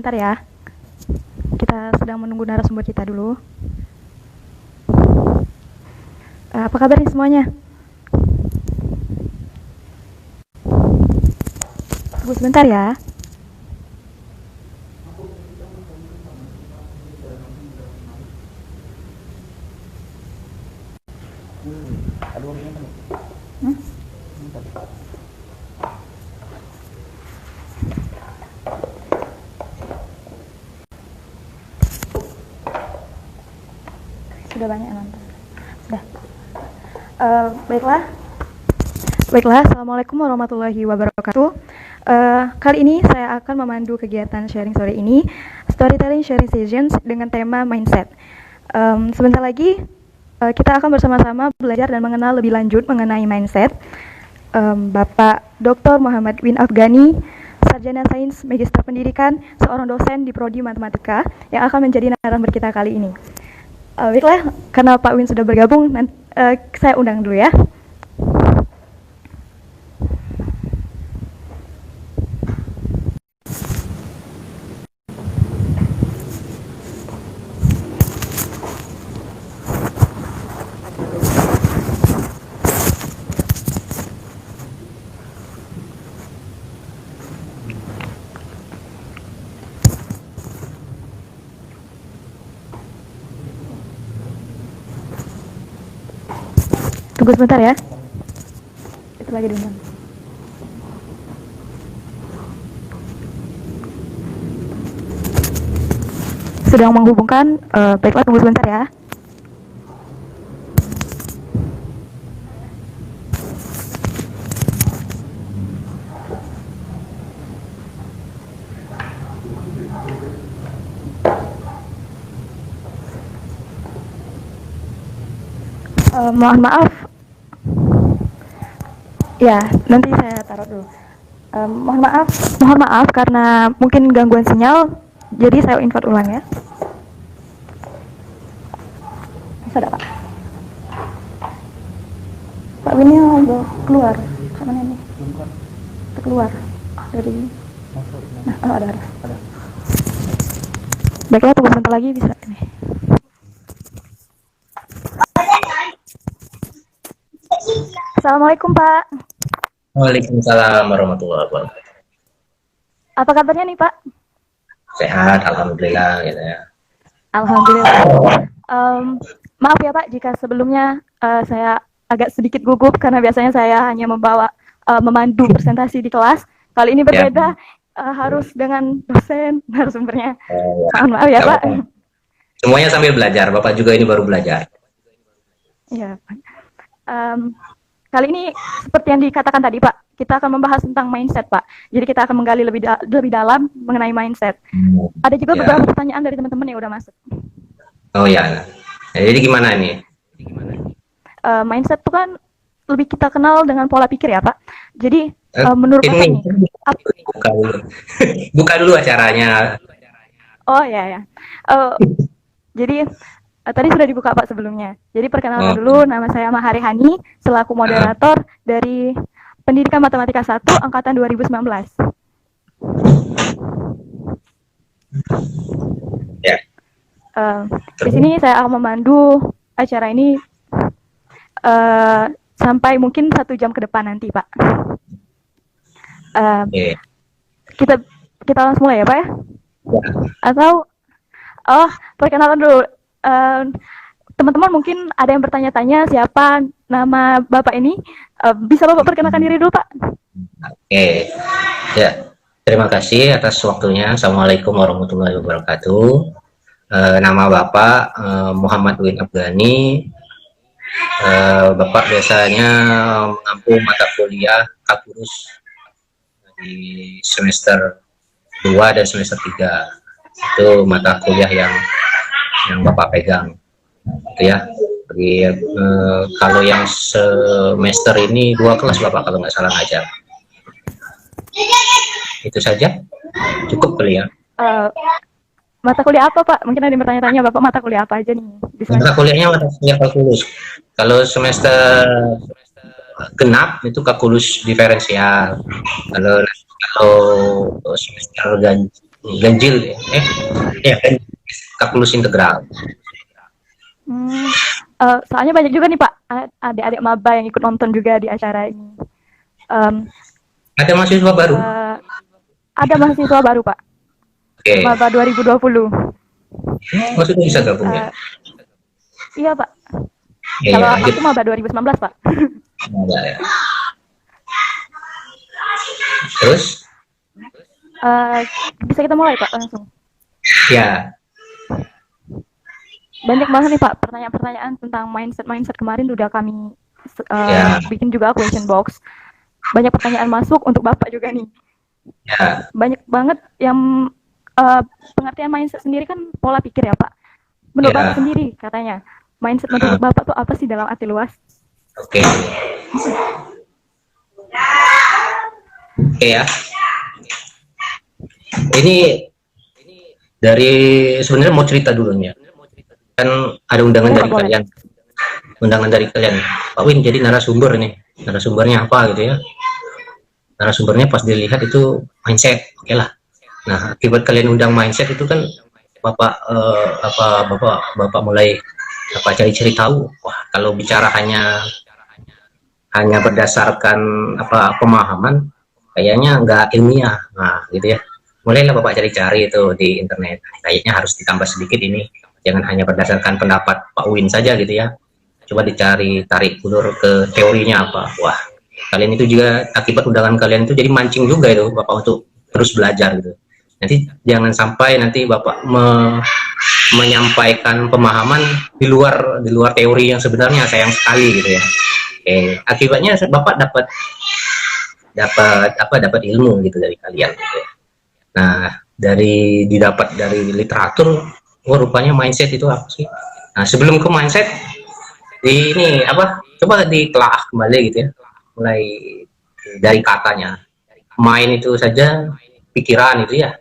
sebentar ya. Kita sedang menunggu narasumber kita dulu. Apa kabar nih semuanya? Tunggu sebentar ya. Sudah banyak yang nonton. Sudah. Baiklah. Assalamualaikum warahmatullahi wabarakatuh. Kali ini saya akan memandu kegiatan sharing sore ini, storytelling sharing sessions dengan tema mindset. Sebentar lagi kita akan bersama-sama belajar dan mengenal lebih lanjut mengenai mindset. Bapak Dr. Muhammad Win Afghani, Sarjana Sains Magister Pendidikan, seorang dosen di Prodi Matematika yang akan menjadi narasumber kita kali ini. Baiklah, karena Pak Win sudah bergabung, saya undang dulu ya. Tunggu sebentar ya. Itu lagi diundang. Sedang menghubungkan, baiklah tunggu sebentar ya. Mohon maaf. Ya, nanti saya taruh dulu. Mohon maaf karena mungkin gangguan sinyal, jadi saya invite ulang ya. Sudah Pak. Pak Winnie mau keluar, kemana ini? Keluar dari. Nah, ada. Baiklah, tunggu sebentar lagi bisa ini. Assalamualaikum Pak. Waalaikumsalam warahmatullahi wabarakatuh. Apa kabarnya nih Pak? Sehat, alhamdulillah gitu ya. Alhamdulillah. Maaf ya Pak jika sebelumnya saya agak sedikit gugup karena biasanya saya hanya memandu presentasi di kelas. Kali ini berbeda, harus dengan dosen narasumbernya. Mohon maaf ya Pak. Semuanya sambil belajar, Bapak juga ini baru belajar. Iya Pak. Kali ini seperti yang dikatakan tadi Pak, kita akan membahas tentang mindset Pak. Jadi kita akan menggali lebih dalam mengenai mindset. Ada juga beberapa pertanyaan dari teman-teman yang udah masuk. Oh ya, jadi gimana nih? Mindset itu kan lebih kita kenal dengan pola pikir ya Pak. Jadi menurut Bapak ini, buka dulu acaranya. Oh ya. Jadi tadi sudah dibuka Pak sebelumnya. Jadi perkenalkan dulu, nama saya Mahari Hani, selaku moderator dari Pendidikan Matematika 1 Angkatan 2019. Ya. Di sini saya akan memandu acara ini sampai mungkin 1 jam ke depan nanti Pak. Kita langsung mulai ya Pak ya? Atau perkenalkan dulu. Teman-teman mungkin ada yang bertanya-tanya siapa nama Bapak ini. Bisa Bapak perkenalkan diri dulu Pak? Oke. Ya, terima kasih atas waktunya. Assalamualaikum warahmatullahi wabarakatuh. Nama Bapak Muhammad Win Afghani. Bapak biasanya mengampu mata kuliah Kalkulus di semester 2 dan semester 3. Itu mata kuliah yang Bapak pegang gitu ya. Kalau yang semester ini 2 kelas Bapak kalau nggak salah ngajar. Itu saja cukup kali ya. Mata kuliah apa Pak? Mungkin ada yang bertanya-tanya Bapak mata kuliah apa aja nih? Mata kuliahnya mata kuliah kalkulus. Kalau semester genap itu kalkulus diferensial. Kalau semester ganjil kalkulus integral. Soalnya banyak juga nih Pak, adik-adik maba yang ikut nonton juga di acara ini. Ada mahasiswa baru? Ada mahasiswa baru Pak, maba 2020. Maksudnya bisa gabung ya? Iya Pak. Kalau aku maba 2019 Pak. Ya. Terus? Bisa kita mulai Pak langsung? Ya. Banyak banget nih Pak pertanyaan-pertanyaan tentang mindset kemarin udah kami bikin juga question box. Banyak pertanyaan masuk untuk Bapak juga nih. Ya. Banyak banget yang pengertian mindset sendiri kan pola pikir ya Pak. Menurut Bapak sendiri katanya mindset menurut Bapak tuh apa sih dalam arti luas? Oke ya. Ini dari sebenarnya mau cerita dulu ya. Kan ada undangan dari kalian. Undangan dari kalian. Pak Win jadi narasumber nih. Narasumbernya apa gitu ya. Narasumbernya pas dilihat itu mindset. Oke lah. Nah, akibat kalian undang mindset itu kan Bapak mulai cari tahu. Wah, kalau bicara hanya berdasarkan pemahaman kayaknya nggak ilmiah. Nah, gitu ya. Mulailah Bapak cari-cari itu di internet. Kayaknya harus ditambah sedikit ini. Jangan hanya berdasarkan pendapat Pak Win saja gitu ya. Coba dicari, tarik ulur ke teorinya apa. Wah, kalian itu juga akibat undangan kalian itu jadi mancing juga itu Bapak untuk terus belajar gitu. Nanti jangan sampai nanti Bapak menyampaikan pemahaman di luar teori yang sebenarnya, sayang sekali gitu ya. Akibatnya Bapak dapat ilmu gitu dari kalian gitu ya. Nah, didapat dari literatur, rupanya mindset itu apa sih? Nah, sebelum ke mindset, coba ditelaah kembali gitu ya. Mulai dari katanya. Mind itu saja pikiran itu ya.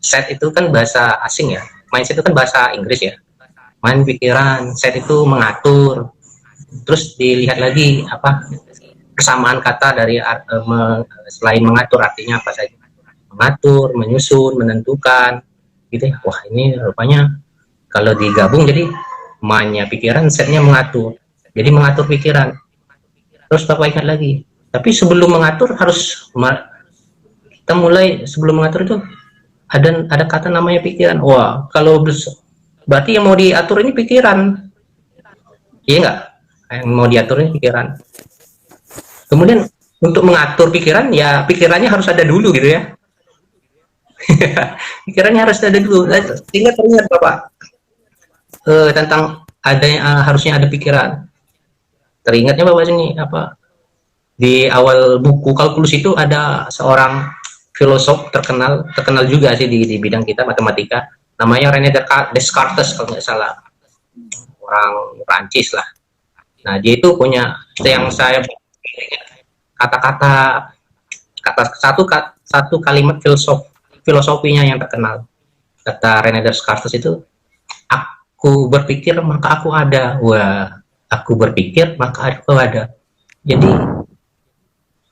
Set itu kan bahasa asing ya. Mindset itu kan bahasa Inggris ya. Mind pikiran, set itu mengatur. Terus dilihat lagi kesamaan kata dari selain mengatur artinya apa saja. Mengatur, menyusun, menentukan gitu ya. Wah, ini rupanya kalau digabung jadi mind-nya pikiran, setnya mengatur. Jadi mengatur pikiran. Terus Bapak ingat lagi. Tapi sebelum mengatur kita mulai sebelum mengatur itu ada kata namanya pikiran. Wah, kalau berarti yang mau diatur ini pikiran. Iya enggak? Yang mau diatur ini pikiran. Kemudian untuk mengatur pikiran ya pikirannya harus ada dulu gitu ya. Pikirannya harus ada dulu. Ingat Bapak tentang harusnya ada pikiran. Teringatnya Bapak sini di awal buku kalkulus itu ada seorang filosof terkenal juga sih di bidang kita matematika, namanya René Descartes kalau nggak salah, orang Prancis lah. Nah, dia itu punya yang saya kata satu kalimat filosofinya yang terkenal. Kata René Descartes itu, aku berpikir maka aku ada. Wah, aku berpikir maka aku ada.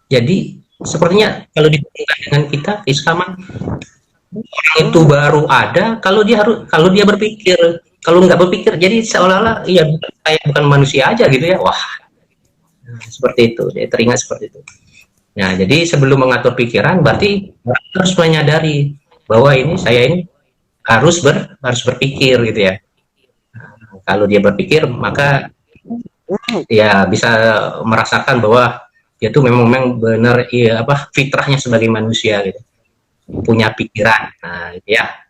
Jadi sepertinya kalau dihubungkan dengan kita keislaman, orang itu baru ada kalau dia berpikir. Kalau nggak berpikir jadi seolah-olah ya saya bukan manusia aja gitu ya. Wah, seperti itu. Dia teringat seperti itu. Nah, jadi sebelum mengatur pikiran berarti harus menyadari bahwa saya ini harus berpikir gitu ya. Nah, kalau dia berpikir maka ya bisa merasakan bahwa dia tuh memang benar fitrahnya sebagai manusia gitu, punya pikiran. Nah, gitu ya.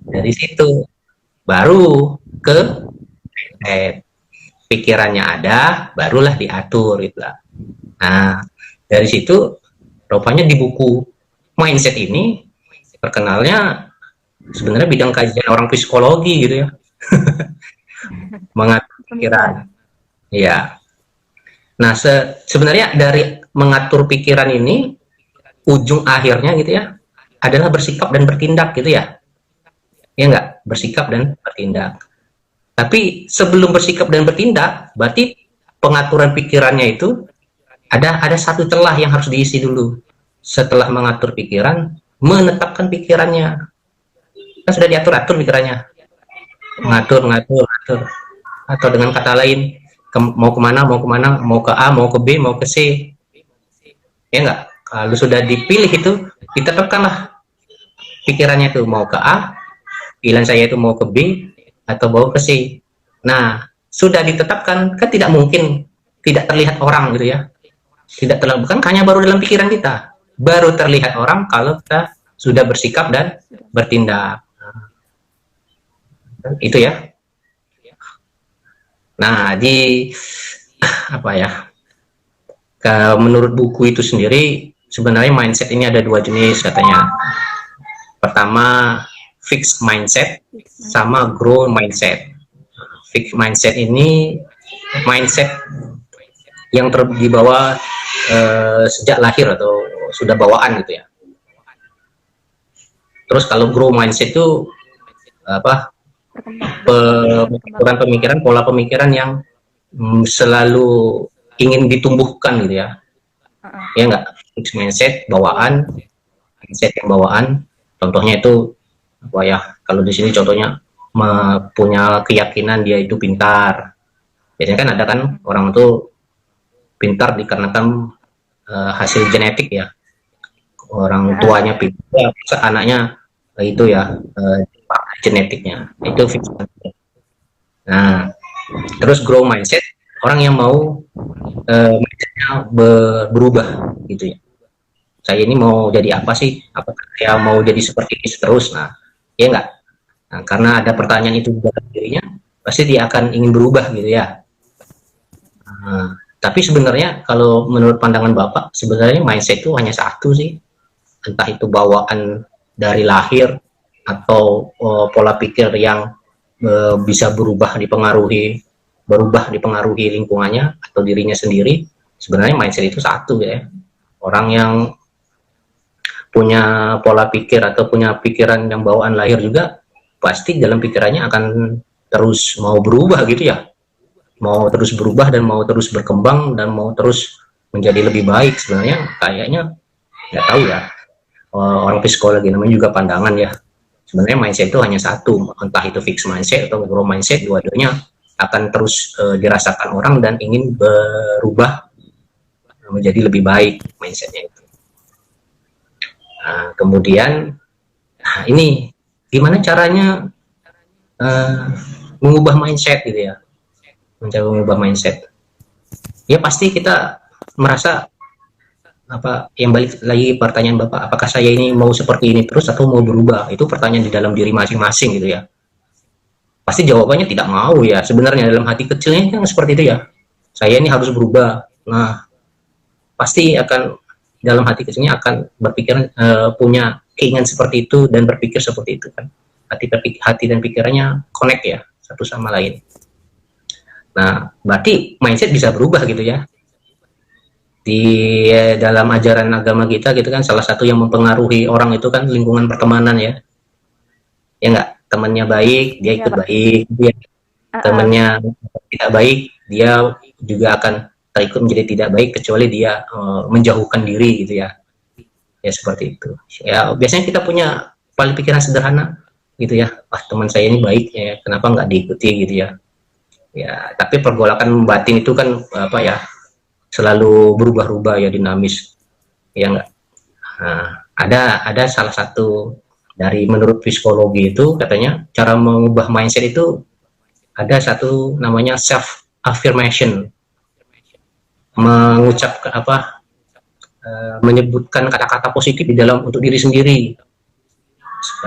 Dari situ baru ke pikirannya ada, barulah diatur gitu lah. Nah, dari situ rupanya di buku mindset ini terkenalnya sebenarnya bidang kajian orang psikologi gitu ya. Mengatur pikiran. Ya. Nah, sebenarnya dari mengatur pikiran ini ujung akhirnya gitu ya adalah bersikap dan bertindak gitu ya. Ya enggak? Bersikap dan bertindak. Tapi sebelum bersikap dan bertindak, berarti pengaturan pikirannya itu ada satu celah yang harus diisi dulu. Setelah mengatur pikiran, menetapkan pikirannya. kan sudah diatur-atur pikirannya, ngatur. Atau dengan kata lain, mau kemana, mau ke A, mau ke B, mau ke C, ya enggak? Kalau sudah dipilih itu, ditetapkanlah pikirannya itu mau ke A, pilihan saya itu mau ke B, atau mau ke C. Nah, sudah ditetapkan, kan tidak mungkin tidak terlihat orang gitu ya. Tidak terlihat, bukan hanya baru dalam pikiran kita. Baru terlihat orang kalau kita sudah bersikap dan bertindak. Itu ya. Nah, apa ya? Menurut buku itu sendiri, sebenarnya mindset ini ada 2 jenis katanya. Pertama, fixed mindset sama growth mindset. Fixed mindset ini mindset yang dibawa sejak lahir atau sudah bawaan gitu ya. Terus kalau growth mindset itu apa? Pemikiran, pola pemikiran yang selalu ingin ditumbuhkan gitu ya. Ya enggak? Fixed mindset bawaan, mindset yang bawaan. Contohnya itu apa ya? Kalau di sini contohnya punya keyakinan dia itu pintar. Biasanya kan ada kan orang itu pintar dikarenakan hasil genetik ya. Orang tuanya pintar, anaknya itu ya genetiknya. Itu fixed mindset. Nah, terus grow mindset, orang yang mau mindsetnya berubah gitu ya. Saya ini mau jadi apa sih? Apakah saya mau jadi seperti ini terus? Nah, ya enggak. Nah, karena ada pertanyaan itu dalam dirinya, pasti dia akan ingin berubah gitu ya. Nah, tapi sebenarnya kalau menurut pandangan Bapak, sebenarnya mindset itu hanya satu sih. Entah itu bawaan dari lahir atau pola pikir yang bisa berubah dipengaruhi lingkungannya atau dirinya sendiri. Sebenarnya mindset itu satu ya. Orang yang punya pola pikir atau punya pikiran yang bawaan lahir juga pasti dalam pikirannya akan terus mau berubah gitu ya, mau terus berubah dan mau terus berkembang dan mau terus menjadi lebih baik. Sebenarnya kayaknya nggak tahu ya, orang psikologi namanya juga pandangan ya. Sebenarnya mindset itu hanya satu, entah itu fixed mindset atau growth mindset, dua-duanya akan terus dirasakan orang dan ingin berubah menjadi lebih baik mindsetnya itu. Nah, kemudian ini gimana caranya mengubah mindset gitu ya, mencoba mengubah mindset. Ya pasti kita merasa apa yang balik lagi pertanyaan Bapak, apakah saya ini mau seperti ini terus atau mau berubah? Itu pertanyaan di dalam diri masing-masing gitu ya. Pasti jawabannya tidak mau ya, sebenarnya dalam hati kecilnya yang seperti itu ya. Saya ini harus berubah. Nah, pasti akan dalam hati kecilnya akan berpikir punya keinginan seperti itu dan berpikir seperti itu kan. Hati dan pikirannya connect ya satu sama lain. Nah, berarti mindset bisa berubah gitu ya. Di dalam ajaran agama kita gitu kan, salah satu yang mempengaruhi orang itu kan lingkungan pertemanan ya. Ya enggak, temannya baik, dia ikut baik. Dia temannya tidak baik, dia juga akan terikut menjadi tidak baik kecuali dia menjauhkan diri gitu ya. Ya seperti itu. Ya biasanya kita punya paling pikiran sederhana gitu ya. Wah, teman saya ini baik ya, kenapa nggak diikuti gitu ya. Ya, tapi pergolakan batin itu kan apa ya? Selalu berubah-ubah ya, dinamis. Ya enggak. Nah, ada salah satu dari menurut psikologi itu katanya cara mengubah mindset itu ada satu namanya self affirmation, mengucapkan apa menyebutkan kata-kata positif di dalam untuk diri sendiri.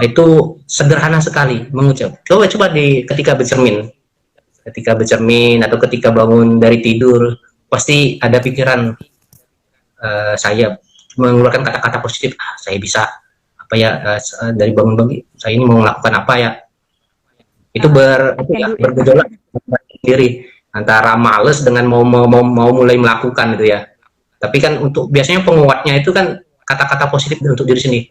Itu sederhana sekali mengucap. Coba ketika bercermin atau ketika bangun dari tidur pasti ada pikiran saya mengeluarkan kata-kata positif. Saya bisa apa ya, dari bangun pagi saya ini mau melakukan apa ya. Itu bergejolak diri antara males dengan mau mulai melakukan gitu ya. Tapi kan untuk biasanya penguatnya itu kan kata-kata positif untuk diri sendiri.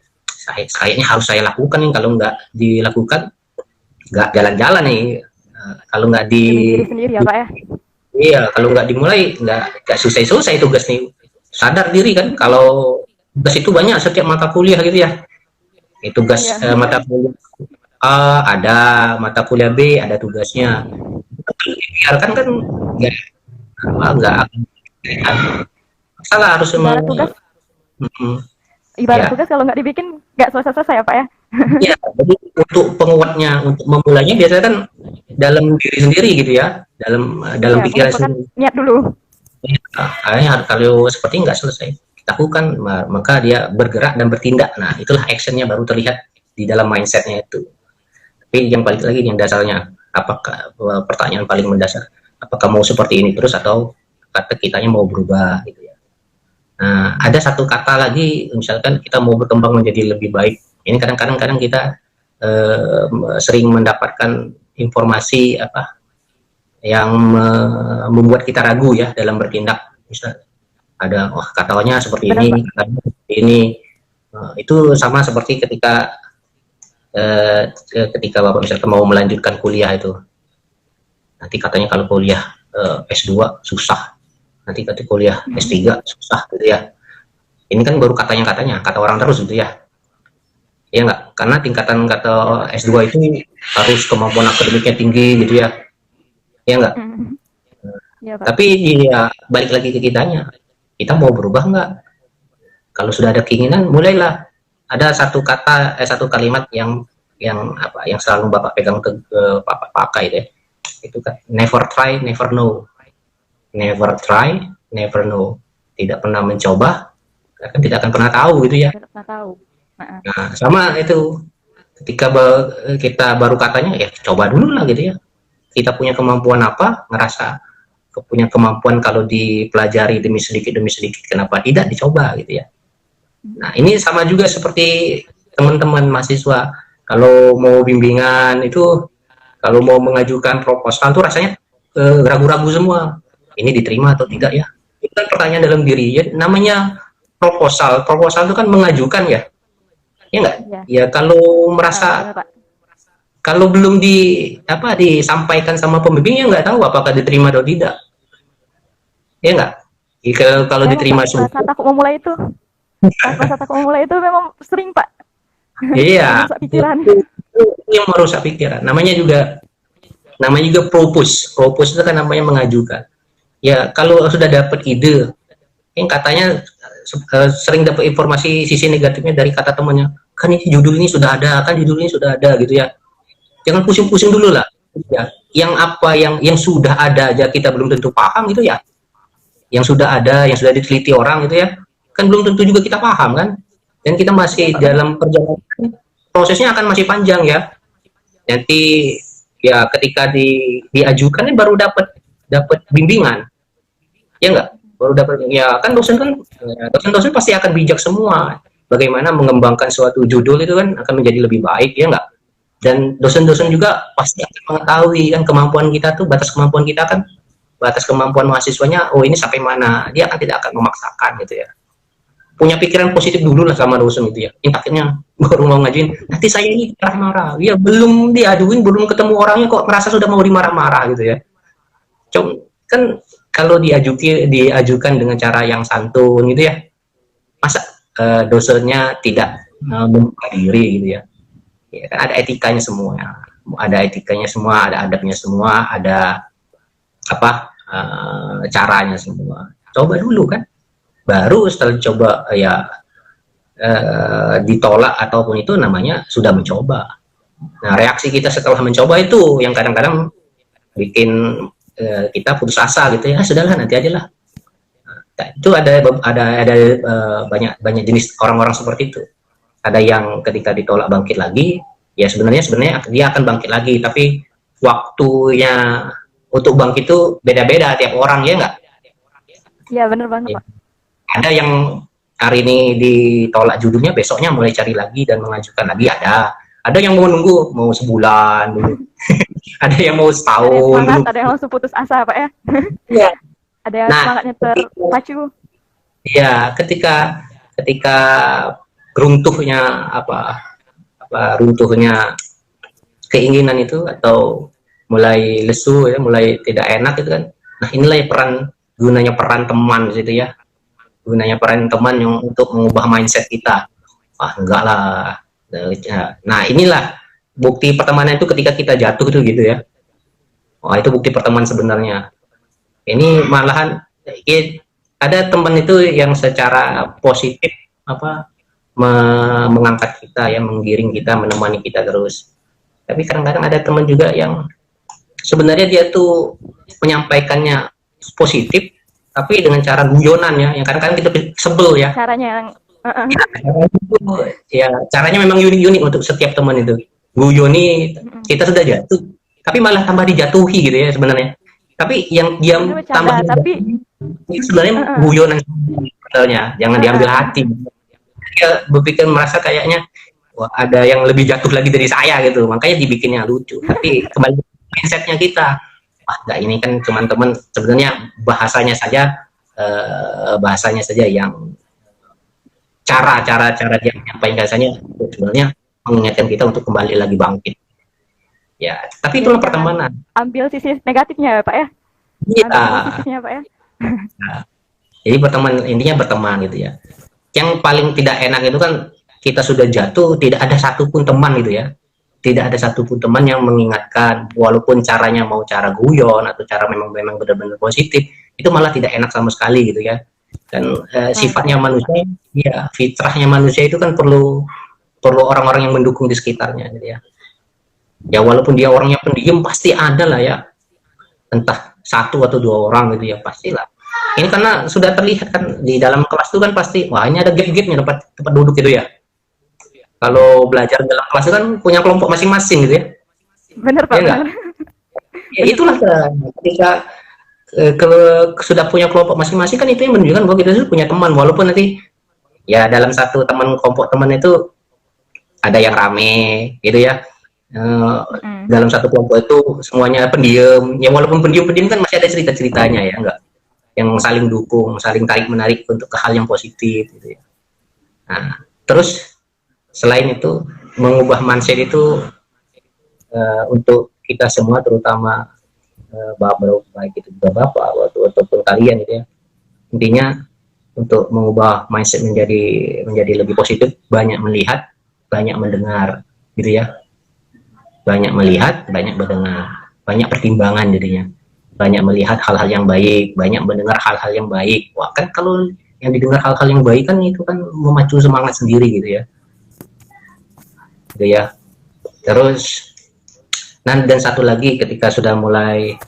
Kayaknya harus saya lakukan nih, kalau nggak dilakukan nggak jalan-jalan nih. Kalau nggak diri sendiri ya Pak ya. Iya, kalau nggak dimulai nggak selesai tugas nih. Sadar diri kan kalau tugas itu banyak setiap mata kuliah gitu ya. Tugas mata kuliah A ada mata kuliah B ada tugasnya. Biarkan kan nggak nggak akan salah harus Ibarat tugas, ibarat ya. tugas kalau nggak dibikin nggak selesai-selesai ya Pak ya. Ya, jadi untuk penguatnya, untuk memulainya biasanya kan dalam diri sendiri gitu ya, dalam Iya, pikiran mengumpulkan sendiri. niat dulu. Kayaknya kalau seperti nggak selesai lakukan, maka dia bergerak dan bertindak. Nah, itulah actionnya baru terlihat di dalam mindsetnya itu. Tapi yang balik lagi yang dasarnya, apakah pertanyaan paling mendasar, apakah mau seperti ini terus atau kata kitanya mau berubah gitu ya. Nah, ada satu kata lagi, misalkan kita mau berkembang menjadi lebih baik. Ini kadang-kadang kita sering mendapatkan informasi apa yang membuat kita ragu ya dalam bertindak. Misal ada, wah katanya seperti Benar ini, Pak. katanya seperti ini. Itu sama seperti ketika Bapak misalkan mau melanjutkan kuliah itu. Nanti katanya kalau kuliah S2 susah. Nanti ketika kuliah S3 susah gitu ya. Ini kan baru katanya, kata orang terus gitu ya. Iya nggak? Karena tingkatan kata S2 itu harus kemampuan akademiknya tinggi gitu ya. Iya nggak? Iya Pak. Tapi ya balik lagi ke kitanya. Kita mau berubah nggak? Kalau sudah ada keinginan, mulailah. Ada satu kata, satu kalimat yang selalu Bapak pegang Bapak pakai deh. Itu kan never try, never know. Never try, never know. Tidak pernah mencoba, tidak akan pernah tahu gitu ya. Tidak pernah tahu. Nah, sama itu ketika kita baru katanya ya coba dulu lah gitu ya. Kita punya kemampuan apa, ngerasa punya kemampuan kalau dipelajari demi sedikit kenapa tidak dicoba gitu ya. Nah, ini sama juga seperti teman-teman mahasiswa kalau mau bimbingan itu, kalau mau mengajukan proposal tuh rasanya ragu-ragu semua. Ini diterima atau tidak ya? Itu kan pertanyaan dalam diri ya. Namanya proposal itu kan mengajukan ya. Ya enggak? Iya. Ya kalau merasa Benar Pak. kalau belum disampaikan sama pembimbing ya nggak tahu apakah diterima atau tidak. Ya enggak? Kalau Memang diterima Pak, semua. rasa takut memulai itu. Rasa takut memulai itu memang sering Pak. Iya, Merusak pikiran. itu yang merusak pikiran. Namanya juga propose. Propose itu kan namanya mengajukan. Ya, kalau sudah dapat ide, yang katanya sering dapat informasi sisi negatifnya dari kata temannya, kan ini judul ini sudah ada, kan judul ini sudah ada gitu ya. Jangan pusing-pusing dulu lah. Ya, yang apa yang sudah ada aja kita belum tentu paham gitu ya. Yang sudah ada, yang sudah diteliti orang gitu ya, kan belum tentu juga kita paham kan. Dan kita masih dalam perjalanan, prosesnya akan masih panjang ya. Nanti ya ketika diajukan baru dapat bimbingan, ya enggak, baru dapat ya kan dosen pasti akan bijak semua bagaimana mengembangkan suatu judul itu kan akan menjadi lebih baik ya enggak. Dan dosen-dosen juga pasti akan mengetahui kan kemampuan kita tuh, batas kemampuan mahasiswanya, oh ini sampai mana, dia kan tidak akan memaksakan gitu ya. Punya pikiran positif dulu lah sama dosen itu ya. Yang akhirnya baru mau ngajuin, nanti saya ini marah-marah. Ya belum diaduin, belum ketemu orangnya kok merasa sudah mau dimarah-marah gitu ya. Kan kalau diajukan dengan cara yang santun gitu ya, masa dosennya tidak membuka diri gitu ya. Ya kan ada etikanya semua. Ada etikanya semua, ada adabnya semua, ada caranya semua. Coba dulu kan. Baru setelah coba ya ditolak ataupun itu namanya sudah mencoba. Nah, reaksi kita setelah mencoba itu yang kadang-kadang bikin kita putus asa gitu ya. Sudahlah nanti aja lah. Nah, itu ada banyak jenis orang-orang seperti itu. Ada yang ketika ditolak bangkit lagi, ya sebenarnya dia akan bangkit lagi, tapi waktunya untuk bangkit itu beda-beda tiap orang ya enggak? Iya benar banget Pak. Ada yang hari ini ditolak judulnya, besoknya mulai cari lagi dan mengajukan lagi, ada yang mau nunggu mau sebulan dulu. Ada yang mau setahun ada yang semangat, ada yang langsung putus asa Pak ya. Iya. Ada yang semangatnya terpacu. Iya, ketika runtuhnya runtuhnya keinginan itu atau mulai lesu ya, mulai tidak enak itu kan. Nah, inilah gunanya peran teman gitu ya. Gunanya peran teman yang untuk mengubah mindset kita. Enggak lah. Nah, inilah bukti pertemanan itu ketika kita jatuh itu gitu ya. Wah, itu bukti pertemanan sebenarnya. Ini malahan ya, ada teman itu yang secara positif apa mengangkat kita ya, menggiring kita, menemani kita terus. Tapi kadang-kadang ada teman juga yang sebenarnya dia tuh menyampaikannya positif tapi dengan cara guyonan ya, yang kadang-kadang kita sebel ya. Caranya yang Ya caranya memang unik-unik untuk setiap teman itu. Guyoni kita sudah jatuh, tapi malah tambah dijatuhi gitu ya sebenarnya. Tapi yang dia tambah tapi sebenarnya guyonan sebetulnya, jangan diambil hati. Dia berpikir merasa kayaknya wah ada yang lebih jatuh lagi dari saya gitu, makanya dibikinnya lucu. Tapi kembali mindsetnya kita, wah nggak, ini kan cuma teman, sebenarnya bahasanya saja yang cara dia menyampaikan rasanya sebenarnya mengingatkan kita untuk kembali lagi bangkit. Ya, tapi itulah pertemanan. Ambil sisi negatifnya ya Pak ya. Iya. Ambil sisinya Pak ya. Nah, jadi berteman, intinya berteman gitu ya. Yang paling tidak enak itu kan kita sudah jatuh, tidak ada satupun teman gitu ya. Tidak ada satupun teman yang mengingatkan, walaupun caranya mau cara guyon atau cara memang benar-benar positif, itu malah tidak enak sama sekali gitu ya. Dan sifatnya manusia, ya fitrahnya manusia itu kan perlu orang-orang yang mendukung di sekitarnya gitu ya. Ya walaupun dia orangnya pendiam, pasti ada lah ya, entah satu atau dua orang gitu ya, pastilah. Ini karena sudah terlihat kan di dalam kelas itu kan pasti, wah ini ada gap-gapnya tempat duduk gitu ya. Kalau belajar dalam kelas itu kan punya kelompok masing-masing gitu ya. Benar Pak. Ya, ya itulah ketika kalau sudah punya kelompok masing-masing kan itu yang menunjukkan bahwa kita sudah punya teman, walaupun nanti ya dalam satu kelompok teman itu ada yang rame gitu ya. Dalam satu kelompok itu semuanya pendiam, ya walaupun pendiam kan masih ada cerita-ceritanya ya, enggak, yang saling dukung, saling tarik menarik untuk ke hal yang positif gitu ya. Nah, terus selain itu mengubah mindset itu untuk kita semua, terutama baik itu juga bapak ataupun kalian gitu ya, intinya untuk mengubah mindset menjadi lebih positif, banyak melihat, banyak mendengar gitu ya. Banyak melihat, banyak mendengar, banyak pertimbangan jadinya. Banyak melihat hal-hal yang baik, banyak mendengar hal-hal yang baik. Wah kan kalau yang didengar hal-hal yang baik kan itu kan memacu semangat sendiri gitu ya. Gitu ya. Terus dan satu lagi, ketika sudah mulai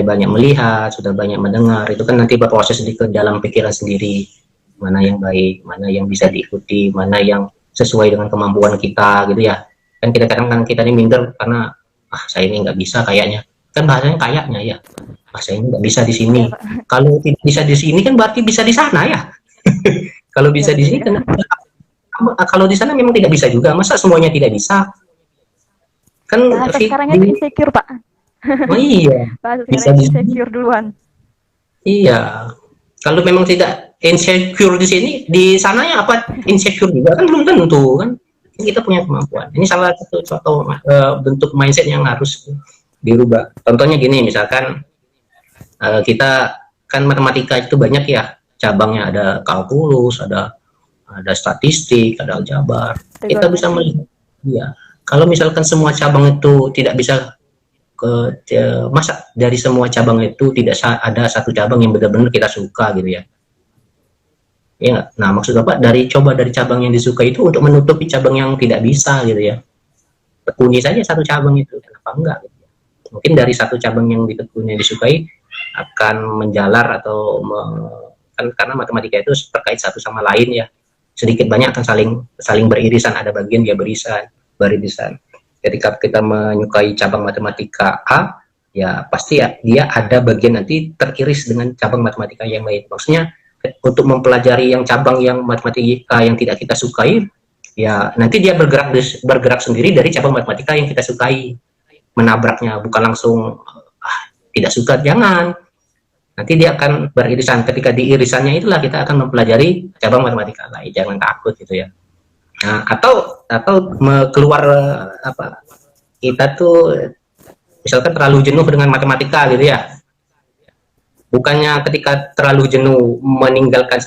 banyak melihat, sudah banyak mendengar, itu kan nanti berproses di dalam pikiran sendiri, mana yang baik, mana yang bisa diikuti, mana yang sesuai dengan kemampuan kita gitu ya. Kan kadang-kadang kita ini minder karena saya ini nggak bisa kayaknya, kan bahasanya kayaknya ya, saya ini nggak bisa di sini. Kalau tidak bisa di sini kan berarti bisa di sana ya. Kalau bisa di sini kan, kalau di sana memang tidak bisa juga, masa semuanya tidak bisa kan. Bahasa sekarangnya itu insecure Pak. Oh iya, bahasa sekarang insecure duluan. Iya, kalau memang tidak insecure di sini, di sana ya apa insecure juga kan, belum tentu kan. Kita punya kemampuan. Ini salah satu contoh bentuk mindset yang harus dirubah. Contohnya gini, misalkan kita kan matematika itu banyak ya cabangnya, ada kalkulus, ada statistik, ada aljabar. Kita bisa melihat, ya kalau misalkan semua cabang itu tidak bisa masa dari semua cabang itu tidak ada satu cabang yang benar-benar kita suka gitu ya. Ya, nah maksud Bapak dari cabang yang disukai itu untuk menutupi cabang yang tidak bisa gitu ya. Tekuni saja satu cabang itu, kenapa enggak gitu ya. Mungkin dari satu cabang yang ditekuni disukai akan menjalar atau kan karena matematika itu terkait satu sama lain ya. Sedikit banyak akan saling beririsan, ada bagian dia beririsan. Ketika kita menyukai cabang matematika A, ya pasti ya dia ada bagian nanti teriris dengan cabang matematika yang lain. Maksudnya untuk mempelajari yang cabang yang matematika yang tidak kita sukai, ya nanti dia bergerak sendiri dari cabang matematika yang kita sukai, menabraknya, bukan langsung tidak suka, jangan. Nanti dia akan beririsan, ketika di irisannya itulah kita akan mempelajari cabang matematika lain, jangan takut gitu ya. Nah, atau keluar kita tuh misalkan terlalu jenuh dengan matematika gitu ya. Bukannya ketika terlalu jenuh meninggalkan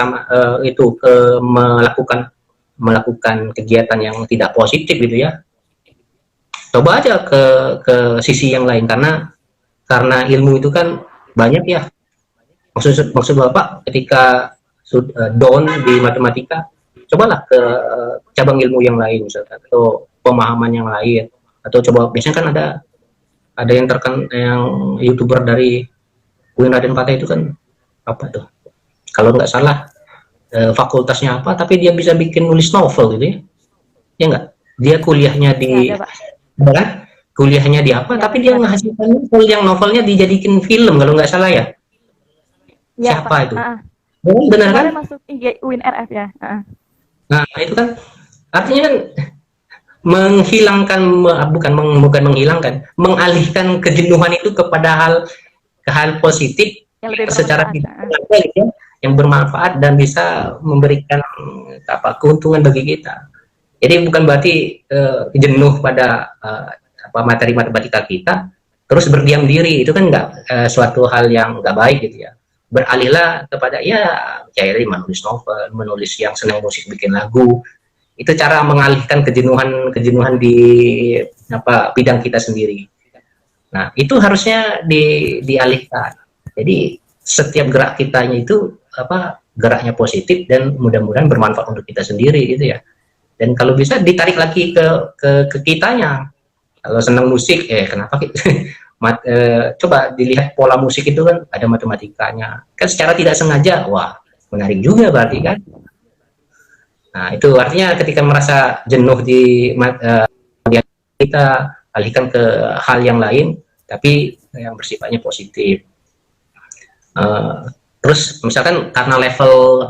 melakukan kegiatan yang tidak positif gitu ya. coba aja ke sisi yang lain, karena ilmu itu kan banyak ya. Maksud Bapak ketika down di matematika, cobalah ke cabang ilmu yang lain misalkan, atau pemahaman yang lain, atau coba biasanya kan ada yang yang YouTuber dari UIN Raden Patah itu kan apa tuh? Kalau nggak salah fakultasnya apa, tapi dia bisa bikin nulis novel gitu ya. Ya nggak? Dia kuliahnya di Ya, ada, Pak. kan? Kuliahnya di apa, Ya, tapi dia benar. menghasilkan novel, yang novelnya dijadikan film kalau nggak salah ya. Ya, Siapa Pak. itu? Heeh. Benar kan? Kemarin masuk IG UIN RF ya. Heeh. Nah, itu kan artinya kan menghilangkan bukan menghilangkan, mengalihkan kejenuhan itu kepada hal positif Yang lebih secara bermanfaat. tidak Heeh. sengaja gitu ya, yang bermanfaat dan bisa memberikan keuntungan bagi kita. Jadi bukan berarti jenuh pada materi matematika kita terus berdiam diri, itu kan nggak suatu hal yang nggak baik gitu ya. Beralihlah kepada ya cari menulis novel, menulis, yang senang musik bikin lagu. Itu cara mengalihkan kejenuhan di bidang kita sendiri. Nah, itu harusnya dialihkan. Jadi setiap gerak kitanya itu geraknya positif dan mudah-mudahan bermanfaat untuk kita sendiri gitu ya. Dan kalau bisa ditarik lagi ke kitanya. Kalau senang musik, kenapa kita coba dilihat pola musik itu kan ada matematikanya. Kan secara tidak sengaja, wah menarik juga berarti kan. Nah, itu artinya ketika merasa jenuh kita alihkan ke hal yang lain, tapi yang bersifatnya positif. Terus misalkan karena level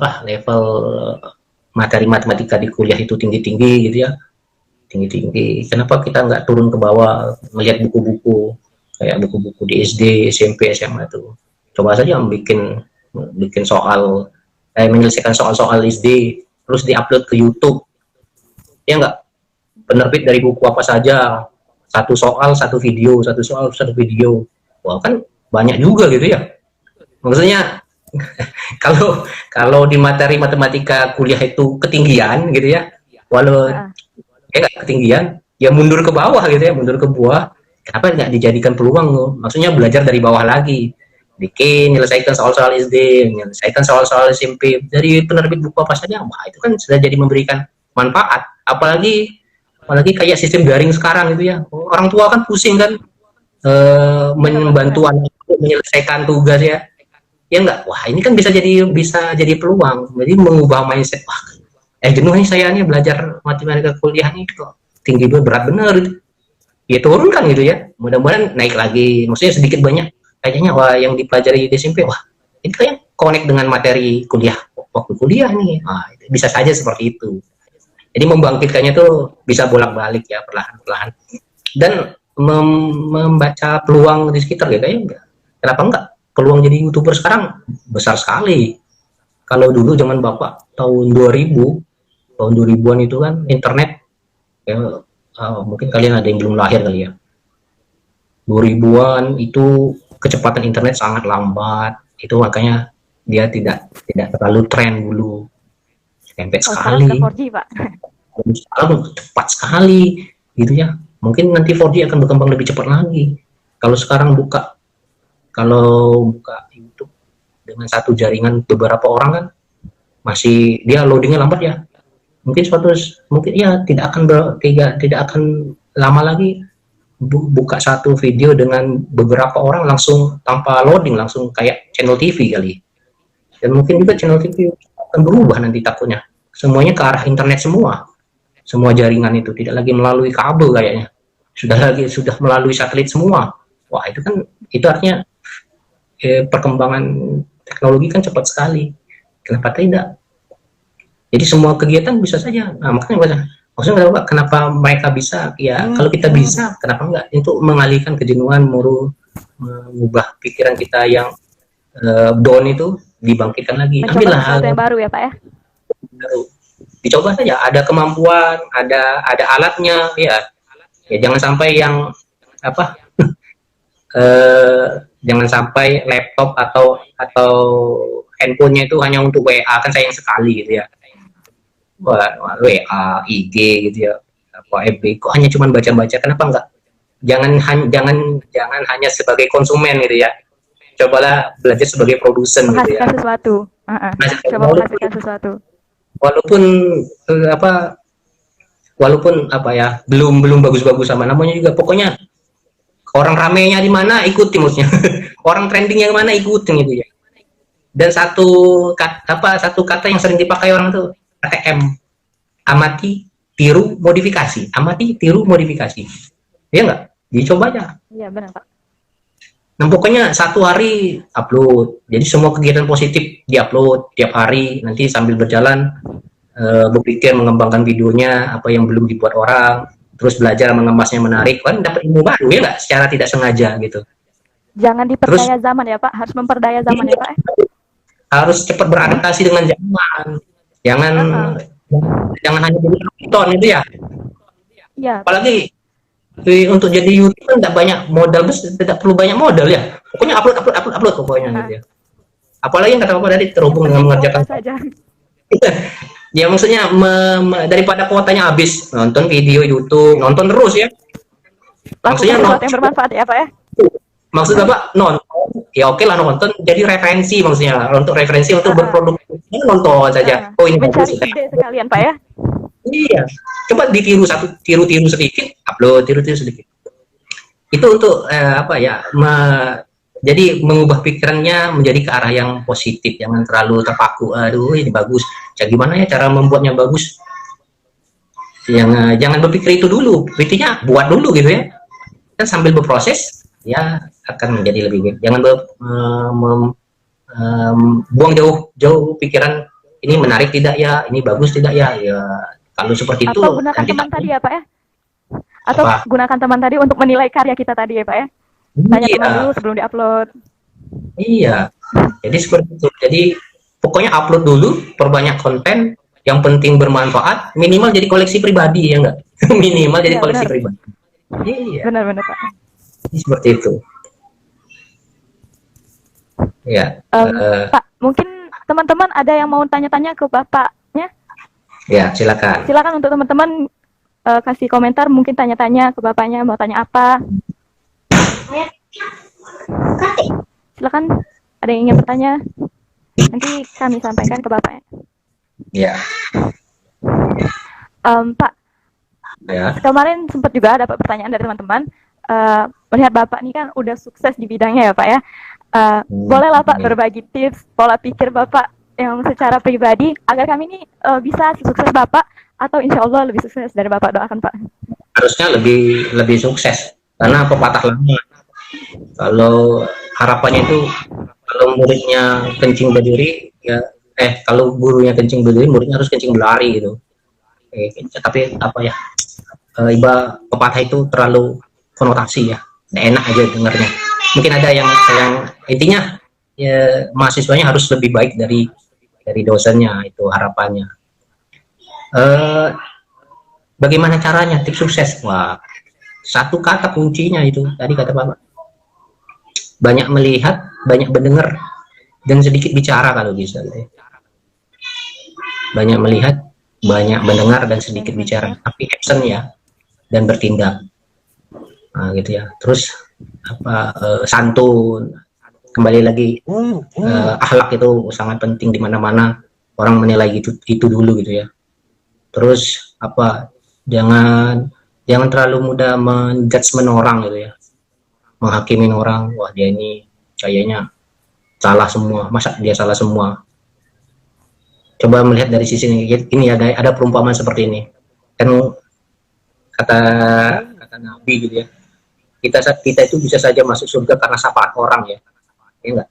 materi matematika di kuliah itu tinggi-tinggi gitu ya, tinggi-tinggi. Kenapa kita nggak turun ke bawah, melihat buku-buku kayak buku-buku di SD, SMP, SMA itu. Coba saja bikin soal, menyelesaikan soal-soal SD, terus diupload ke YouTube. Ya nggak? Penerbit dari buku apa saja, satu soal satu video, satu soal satu video. Wah, kan banyak juga gitu ya. Maksudnya kalau di materi matematika kuliah itu ketinggian gitu ya, walau nggak ketinggian, ya mundur ke bawah gitu ya, mundur ke bawah. Kenapa nggak dijadikan peluang loh? Maksudnya belajar dari bawah lagi, menyelesaikan soal-soal SD, menyelesaikan soal-soal SMP dari penerbit buku apa saja. Wah, itu kan sudah jadi memberikan manfaat. Apalagi kayak sistem daring sekarang gitu ya, orang tua kan pusing kan membantu anak menyelesaikan tugas ya enggak. Wah, ini kan bisa jadi peluang, jadi mengubah mindset. Wah, jenuh nih saya nih belajar matematika kuliah nih kok tinggi banget, berat bener gitu. Ya turunkan gitu ya, mudah-mudahan naik lagi, maksudnya sedikit banyak kayaknya wah yang dipelajari di SMP, wah ini kayak connect dengan materi kuliah waktu kuliah nih. Bisa saja seperti itu. Jadi membangkitkannya tuh bisa bolak-balik ya, perlahan-perlahan, dan membaca peluang di sekitar gitu ya. Kenapa enggak? Peluang jadi YouTuber sekarang besar sekali. Kalau dulu zaman Bapak tahun 2000-an itu kan internet ya, mungkin kalian ada yang belum lahir kali ya. 2000-an itu kecepatan internet sangat lambat. Itu makanya dia tidak terlalu tren dulu. Sampai sekali. Sekarang 4G, Pak. Sekarang cepat sekali gitu ya. Mungkin nanti 4G akan berkembang lebih cepat lagi. Kalau sekarang buka YouTube dengan satu jaringan beberapa orang kan masih dia loadingnya lambat ya. Mungkin ya tidak akan lama lagi buka satu video dengan beberapa orang langsung tanpa loading, langsung kayak channel TV kali. Dan mungkin juga channel TV akan berubah nanti takutnya. Semuanya ke arah internet semua. Semua jaringan itu tidak lagi melalui kabel kayaknya. Sudah melalui satelit semua. Wah, itu artinya perkembangan teknologi kan cepat sekali. Kenapa tidak? Jadi semua kegiatan bisa saja. Nah, maksudnya kenapa mereka bisa? Ya, kalau kita bisa, kenapa enggak? Untuk mengalihkan kejenuhan, mengubah pikiran kita yang down itu, dibangkitkan lagi. Ambillah sesuatu yang baru ya, Pak ya. Baru. Dicoba saja. Ada kemampuan, ada alatnya, ya jangan sampai yang jangan sampai laptop atau handphonenya itu hanya untuk WA, kan sayang sekali gitu ya. WA, IG gitu ya, FB, kok hanya cuma baca-baca, kenapa enggak jangan hanya sebagai konsumen gitu ya. Cobalah belajar sebagai produsen gitu ya. Menghasilkan sesuatu. Coba menghasilkan sesuatu. Walaupun apa walaupun apa ya belum belum bagus-bagus sama namanya juga, pokoknya orang ramenya di mana ikutin maksudnya. Orang trendingnya mana ikutin gitu ya. Dan satu kata yang sering dipakai orang tuh ATM, amati tiru modifikasi, amati tiru modifikasi, ya nggak, dicoba aja. Iya benar Pak. Nah pokoknya satu hari upload, jadi semua kegiatan positif diupload tiap hari, nanti sambil berjalan berpikir mengembangkan videonya apa yang belum dibuat orang, terus belajar mengemasnya menarik, kan dapat ilmu baru ya nggak, secara tidak sengaja gitu. Jangan Terus diperdaya zaman ya Pak, harus memperdaya zaman ya Pak. harus cepat beradaptasi dengan zaman, jangan jangan hanya jadi nonton itu ya. Iya. Apalagi untuk jadi YouTube kan tidak banyak modal, tidak perlu banyak modal ya. Pokoknya upload pokoknya gitu ya. Apalagi yang kata Bapak tadi terhubung dengan mengerjakan saja. Ya maksudnya daripada kuotanya habis nonton video YouTube, nonton terus ya. Maksudnya sesuatu yang bermanfaat ya Pak ya. Maksud Bapak nonton, ya oke lah nonton jadi referensi, maksudnya untuk referensi untuk berproduksi, nonton saja. Oh ini mencari bagus ide sekalian Pak ya. Iya, coba ditiru tiru sedikit, upload tiru sedikit. Itu untuk apa ya? Jadi mengubah pikirannya menjadi ke arah yang positif, jangan terlalu terpaku. Aduh ini bagus, ya gimana ya cara membuatnya bagus? Jangan berpikir itu dulu, intinya buat dulu gitu ya. Kan sambil berproses, ya akan menjadi lebih baik. Jangan buang jauh pikiran, ini menarik tidak ya, ini bagus tidak ya. Ya kalau seperti itu atau gunakan teman tadi ya Pak ya, atau gunakan teman tadi untuk menilai karya kita tadi ya Pak ya. Tanya teman dulu sebelum diupload. Iya, jadi seperti itu. Jadi pokoknya upload dulu, perbanyak konten, yang penting bermanfaat, minimal jadi koleksi pribadi ya enggak. Minimal jadi koleksi pribadi. Iya, benar Pak. Jadi seperti itu. Ya, Pak, mungkin teman-teman ada yang mau tanya-tanya ke Bapaknya? Ya, silakan. Silakan untuk teman-teman kasih komentar, mungkin tanya-tanya ke Bapaknya, mau tanya apa? Silakan, ada yang ingin bertanya? Nanti kami sampaikan ke Bapaknya. Ya. Pak, ya. Kemarin sempat juga dapat pertanyaan dari teman-teman. Melihat Bapak ini kan udah sukses di bidangnya ya Pak ya. Bolehlah Pak berbagi tips, pola pikir Bapak yang secara pribadi agar kami ini bisa sukses Bapak atau insya Allah lebih sukses dari Bapak, doakan Pak. Harusnya lebih sukses karena pepatah lama. Kalau harapannya itu kalau muridnya kencing berdiri ya kalau gurunya kencing berdiri, muridnya harus kencing berlari gitu. Tapi apa ya, pepatah itu terlalu konotasi ya, nggak enak aja dengarnya. Mungkin ada yang intinya ya, mahasiswanya harus lebih baik dari dosennya, itu harapannya. Bagaimana caranya tips sukses? Wah, satu kata kuncinya itu tadi kata Bapak, banyak melihat, banyak mendengar, dan sedikit bicara kalau bisa gitu. Banyak melihat, banyak mendengar, dan sedikit bicara, tapi action ya, dan bertindak. Nah, gitu ya. Terus apa, santun, kembali lagi, akhlak itu sangat penting di mana-mana, orang menilai itu dulu gitu ya. Terus apa, jangan terlalu mudah menjudgment orang gitu ya, menghakimi orang, wah dia ini kayaknya salah semua, masa dia salah semua. Coba melihat dari sisi ini, ada perumpamaan seperti ini kan, kata Nabi gitu ya, kita itu bisa saja masuk surga karena syafaat orang ya enggak,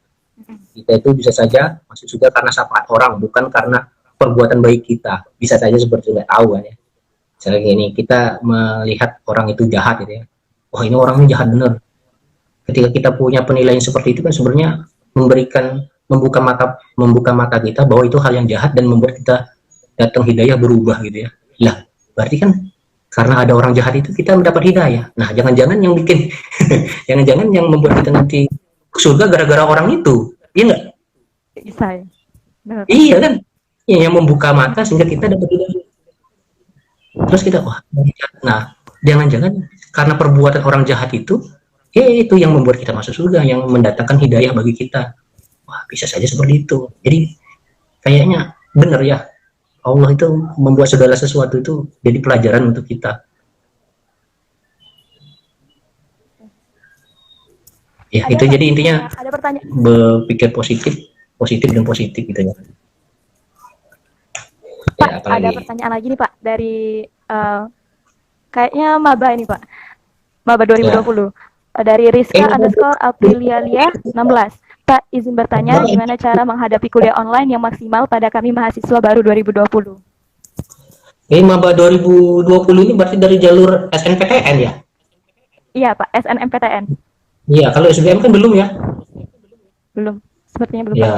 kita itu bisa saja masuk surga karena syafaat orang, bukan karena perbuatan baik kita. Bisa saja seperti nggak tahu kan ya. Misalnya gini, kita melihat orang itu jahat gitu ya, wah ini orangnya jahat bener. Ketika kita punya penilaian seperti itu kan sebenarnya membuka mata kita bahwa itu hal yang jahat dan membuat kita datang hidayah berubah gitu ya. Lah, berarti kan karena ada orang jahat itu kita mendapat hidayah. Nah, jangan-jangan yang bikin jangan-jangan yang membuat kita nanti surga gara-gara orang itu. Iya enggak? Bisa ya. Benar. Iya kan? Ya, yang membuka mata sehingga kita dapat hidayah. Terus kita wah, nah Jangan-jangan karena perbuatan orang jahat itu, itu yang membuat kita masuk surga, yang mendatangkan hidayah bagi kita. Wah, bisa saja seperti itu. Jadi kayaknya benar ya, Allah itu membuat segala sesuatu itu jadi pelajaran untuk kita. Ya, Ada itu Pak, jadi intinya ada pertanyaan. berpikir positif, positif dan positif gitu ya. Pak, Ya, ada apalagi. pertanyaan lagi nih Pak dari kayaknya maba ini Pak. Maba Ya. 2020. Dari Rizka underscore Aprilialia 16. Pak, izin bertanya gimana cara menghadapi kuliah online yang maksimal pada kami mahasiswa baru 2020? Ini maba 2020 ini berarti dari jalur SNPTN ya? Iya Pak, SNMPTN. Iya, kalau SBM kan belum ya? Belum, sepertinya belum Pak. Ya,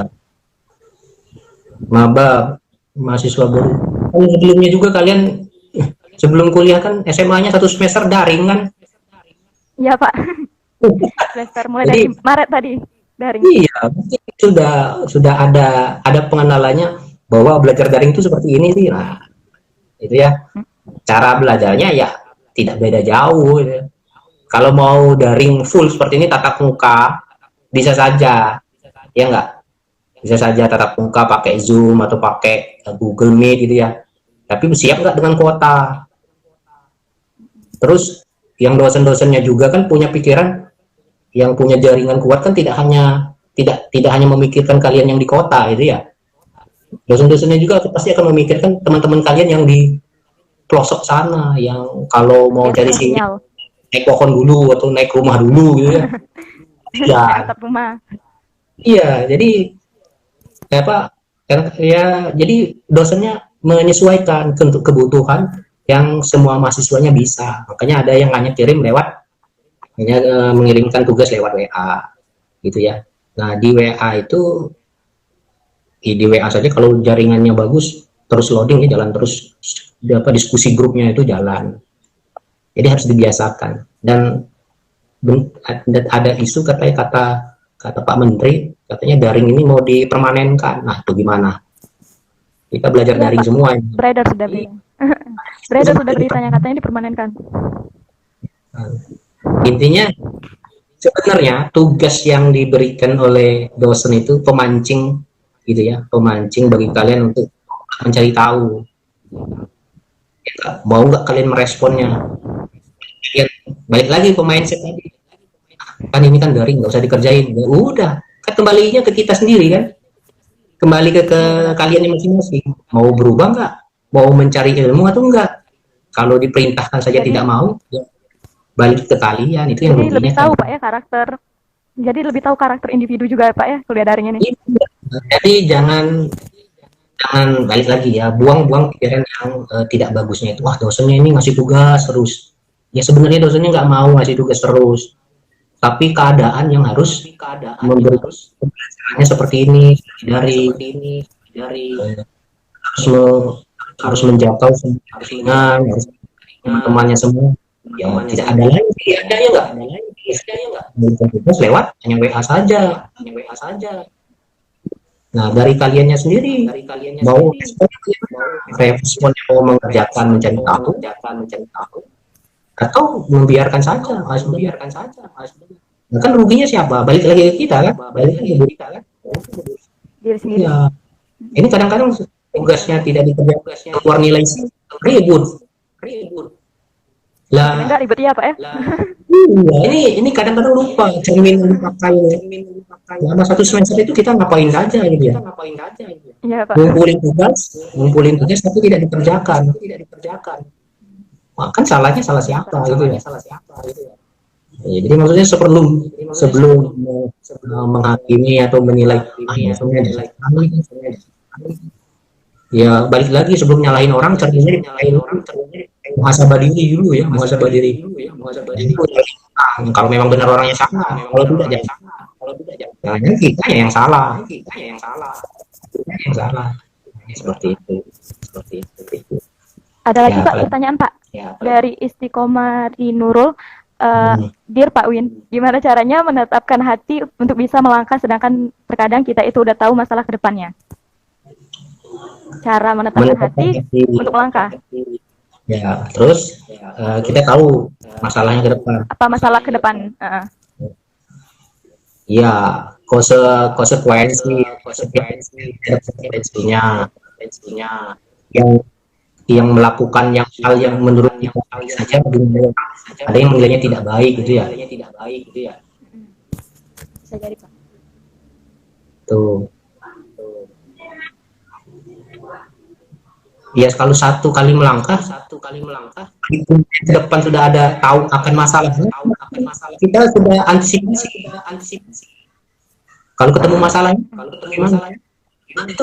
maba mahasiswa baru. Oh, sebelumnya juga kalian sebelum kuliah kan SMA-nya satu semester daring kan? Iya Pak, semester mulai dari Jadi Maret tadi, daring. iya, sudah ada pengenalannya bahwa belajar daring itu seperti ini sih. Nah, itu ya. Cara belajarnya ya tidak beda jauh. Gitu. Kalau mau daring full seperti ini tatap muka bisa saja, ya enggak? Bisa saja tatap muka pakai Zoom atau pakai Google Meet gitu ya. Tapi siap nggak dengan kuota? Terus yang dosen-dosennya juga kan punya pikiran, yang punya jaringan kuat kan tidak hanya memikirkan kalian yang di kota gitu ya. Dosen-dosennya juga pasti akan memikirkan teman-teman kalian yang di pelosok sana, yang kalau mau Yang cari susah sinyal sinyal. naik pohon dulu atau naik rumah dulu gitu ya. Ya, Naik atap rumah. iya. Jadi apa? Ya, jadi dosennya menyesuaikan untuk kebutuhan yang semua mahasiswanya bisa. Makanya ada yang hanya kirim lewat hanya mengirimkan tugas lewat WA gitu ya. Nah, di WA itu di WA saja kalau jaringannya bagus terus loading ya jalan terus diskusi grupnya itu jalan. Jadi harus dibiasakan dan ada isu kata Pak Menteri katanya daring ini mau dipermanenkan. Nah, itu gimana? Kita belajar Iya daring Pak, semua. beredar sudah Jadi, beritanya. Beredar sudah beritanya katanya dipermanenkan. intinya sebenarnya tugas yang diberikan oleh dosen itu pemancing gitu ya, pemancing bagi kalian untuk mencari tahu. Mau nggak kalian meresponnya? Ya, balik lagi ke mindset tadi. Kan ini kan daring, nggak usah dikerjain. Ya udah, kan kembalinya ke kita sendiri kan. Kembali ke Iya benar. kalian masing-masing. Mau berubah nggak? Mau mencari ilmu atau enggak? Kalau diperintahkan saja tidak Jadi mau, ya balik ke kalian. Itu yang jadi lebih ruginya tahu kalian. Pak ya karakter. Jadi lebih tahu karakter individu juga Pak ya kuliah daring ini. Jadi jangan jangan balik lagi ya, buang-buang pikiran yang tidak bagusnya itu. Wah, dosennya ini ngasih tugas terus. Ya sebenarnya dosennya nggak mau ngasih tugas terus, tapi keadaan yang harus memberi pembelajarannya seperti ini dari harus harus menjangkau semua jaringan, harus teman-temannya semua. Ya tidak ada lagi, adanya nggak? Tugas lewat hanya WA saja. Nah, dari kaliannya sendiri mau responnya mau mengerjakan mencari tahu atau membiarkan saja. Nah, kan ruginya siapa? Balik lagi ke kita kan? Balik lagi ke kita kan? Diri sendiri. Iya. Ini kadang-kadang tugasnya tidak dikerjakan keluar nilai sih ribut. Paling enggak Lah, ribet ya Pak ya. iya, ini kadang-kadang lupa cermin yang dipakai selama satu semester itu kita ngapain saja gitu ya. Iya Pak. Ngumpulin tugas tapi tidak dikerjakan. Wah, kan salahnya salah siapa gitu ya. Ya, jadi maksudnya sebelum menghakimi atau menilai maksudnya ya balik lagi sebelum nyalahin orang caranya dipakai muhasabah diri dulu ya, muhasabah diri. Jadi kalau memang benar orangnya salah, kalau tidak jangan kita yang salah. Yang salah. Seperti itu. Ada lagi Ya, Pak pertanyaan Pak dari Istiqomah Nurul. Dear Pak Win, gimana caranya menetapkan hati untuk bisa melangkah sedangkan terkadang kita itu udah tahu masalah kedepannya? Cara menetapkan hati untuk melangkah. Ya, terus kita tahu masalahnya ke depan. Apa masalah ke depan? Ya, konsekuensi, konsekuensinya yang melakukan hal yang menurut kita baik saja, ada yang menilainya tidak baik gitu ya. Bisa jadi Pak. Tuh. Ya, kalau satu kali melangkah, itu ke depan sudah ada tahu akan masalahnya, kita sudah antisipasi. Kalau ketemu masalahnya, gimana?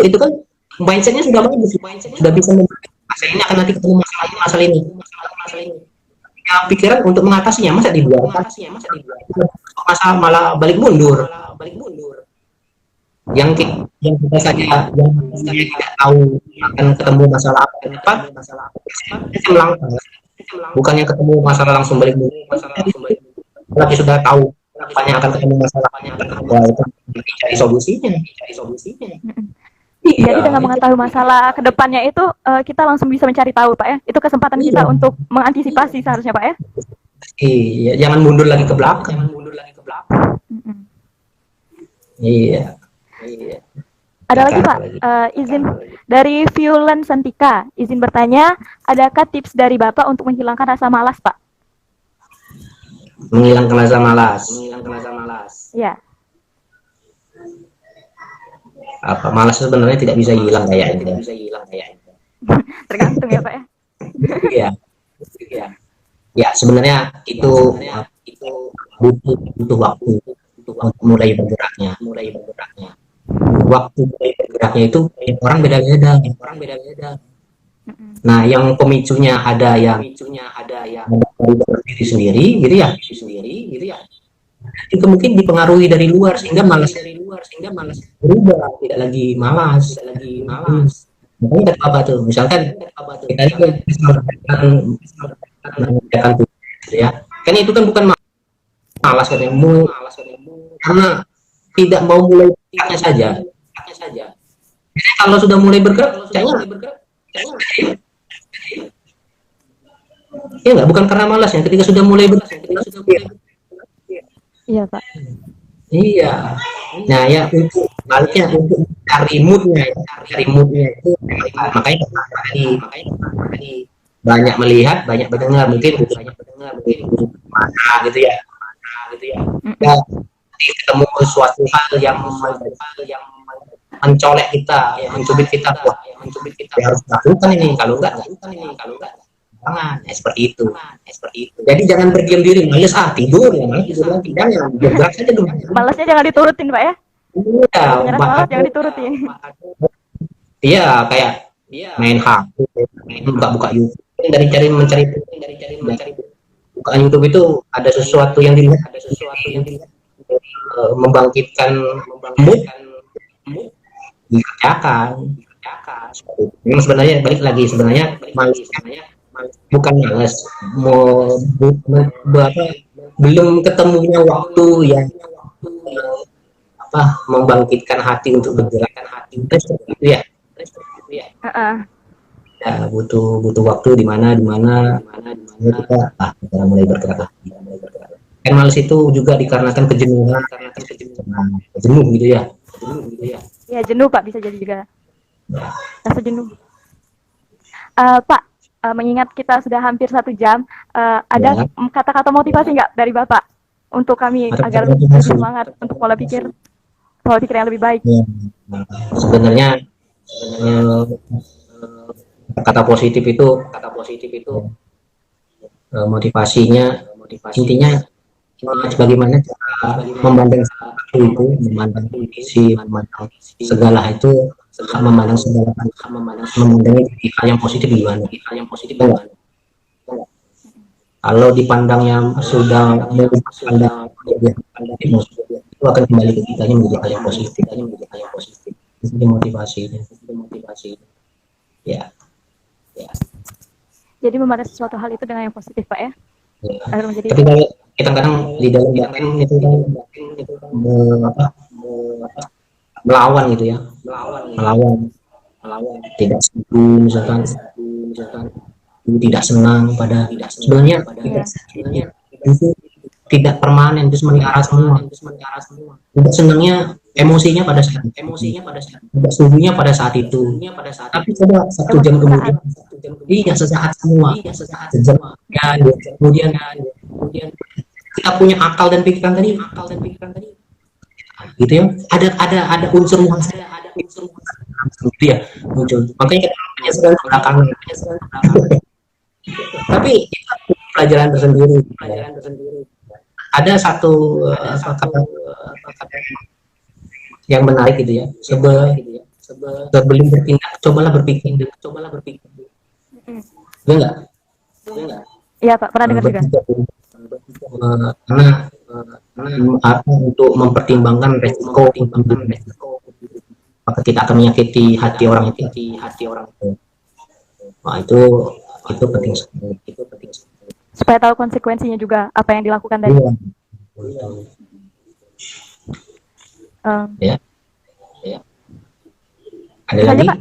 Itu kan mindsetnya sudah bagus, sudah bisa masa ini akan nanti ketemu masalah ini. Ya, pikiran untuk mengatasinya masa dibiarkan, masa malah balik mundur. Yang kita saja yang tidak tahu akan ketemu masalah apa ke depan, kita melangkah. Bukannya ketemu masalah langsung balik mundur. Lagi sudah tahu apanya akan ketemu masalah, wah itu cari solusinya. Jadi Iya, dengan mengetahui masalah ke depannya itu kita langsung bisa mencari tahu Pak ya. Itu kesempatan kita iya. untuk mengantisipasi seharusnya Pak ya. Iya, jangan mundur lagi ke belakang. Iya. Ada lagi Pak, izin dari Viulan Santika, izin bertanya, adakah tips dari Bapak untuk menghilangkan rasa malas Pak? Menghilangkan rasa malas. Ya. Apa malas sebenarnya tidak bisa hilang kayaknya. Tergantung ya Pak ya. Iya. Ya sebenarnya itu butuh waktu untuk mulai bergeraknya. Waktu mulai bergeraknya itu orang beda-beda. Nah, yang pemicunya ada yang dari diri sendiri, gitu ya. Itu mungkin dipengaruhi dari luar sehingga malas berubah, tidak lagi malas. Makanya kata apa tuh, misalkan kita itu mengerjakan tugas, gitu ya. Kan itu kan bukan malas katanya, karena tidak mau mulai bergeraknya saja. Jadi kalau sudah mulai bergerak, kayaknya ya nggak, bukan karena malas ya. Ketika sudah mulai bergerak, Iya Pak. iya. Nah ya untuk baliknya untuk cari moodnya itu makanya tadi banyak melihat, banyak mendengar, mungkin mana gitu ya. Ya, ketemu suatu hal yang mencolek kita, yang mencubit kita, wah, ya harus lakukan ini, kalau enggak jangan, seperti itu. Jadi jangan berdiam diri, males tidur ya, jangan bergerak saja dulu. Malasnya jangan diturutin Pak ya. Iya, Malas jangan diturutin. Iya, kayak main HP, buka YouTube, mencari bukaan YouTube itu ada sesuatu yang dilihat, membangkitkan mood, dikerjakan. Memang sebenarnya balik lagi, sebenarnya bukan malas, belum ketemunya waktu yang membangkitkan hati untuk bergerak, itu ya. Ya, butuh waktu di mana kita mulai bergerak lagi. Kan malas itu juga dikarenakan kejenuhan, jenuh gitu ya. Ya jenuh Pak, bisa jadi juga rasa jenuh. Pak, mengingat kita sudah hampir 1 jam, ada kata-kata motivasi nggak dari Bapak untuk kami agar lebih semangat untuk pola pikir yang lebih baik? Ya, sebenarnya kata positif itu motivasinya intinya bagaimana cara memandang sesuatu itu, memandang kondisi, memandang segala itu, memandang hal yang positif gimana. Kalau dipandangnya sudah pandang itu akan kembali ke kitanya menjadi hal yang positif. Itu motivasinya. Ya. Jadi memandang sesuatu hal itu dengan yang positif Pak ya. Tapi kalau kita kadang di dalam batin itu kan melawan gitu ya, melawan tidak setuju misalkan tidak senang pada sebenarnya itu tidak permanen, itu sementara semua. Tidak senangnya emosinya pada saat tidak setujunya pada saat itu. Tapi coba 1 jam kemudian, iya sesaat semua. Sejam kemudian kita punya akal dan pikiran tadi, gitu ya. Ada unsur gitu ya muncul. Makanya kita menyesuaikan belakangan. Tapi itu pelajaran tersendiri. Ada satu kata yang menarik gitu ya. Sebelum bertindak, cobalah berpikir. Iya nggak? Iya Pak, pernah dengar juga. Karena untuk mempertimbangkan resiko maka kita akan menyakiti hati orang itu. Nah, itu penting sekali. Supaya tahu konsekuensinya juga apa yang dilakukan tadi. Ya. Ada Itu saja, lagi? Pak.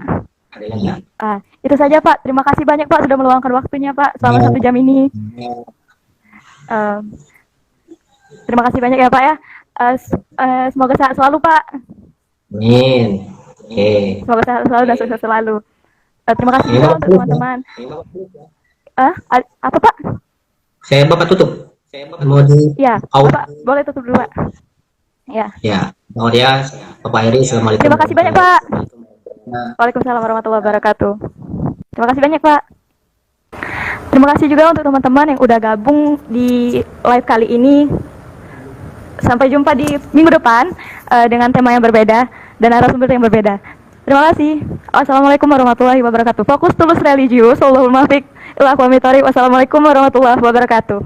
Itu saja Pak. Terima kasih banyak Pak sudah meluangkan waktunya Pak selama 1 jam ini. Terima kasih banyak ya Pak ya. Semoga sehat selalu Pak. Amin. Oke. Semoga sehat selalu dan sukses selalu. Terima kasih juga untuk teman-teman. Apa Pak? Saya Bapak tutup. Mau di Ya, Bapak boleh tutup dulu Pak. Ya. Ya, mau dia Bapak Heri, assalamualaikum. Terima kasih banyak Pak. Waalaikumsalam warahmatullahi wabarakatuh. Terima kasih banyak Pak. Terima kasih juga untuk teman-teman yang udah gabung di live kali ini. Sampai jumpa di minggu depan dengan tema yang berbeda dan narasumber yang berbeda. Terima kasih. Wassalamualaikum warahmatullahi wabarakatuh. Fokus tulus religius. Wallahul muwaffiq ila aqwamit thoriq. Wassalamualaikum warahmatullahi wabarakatuh.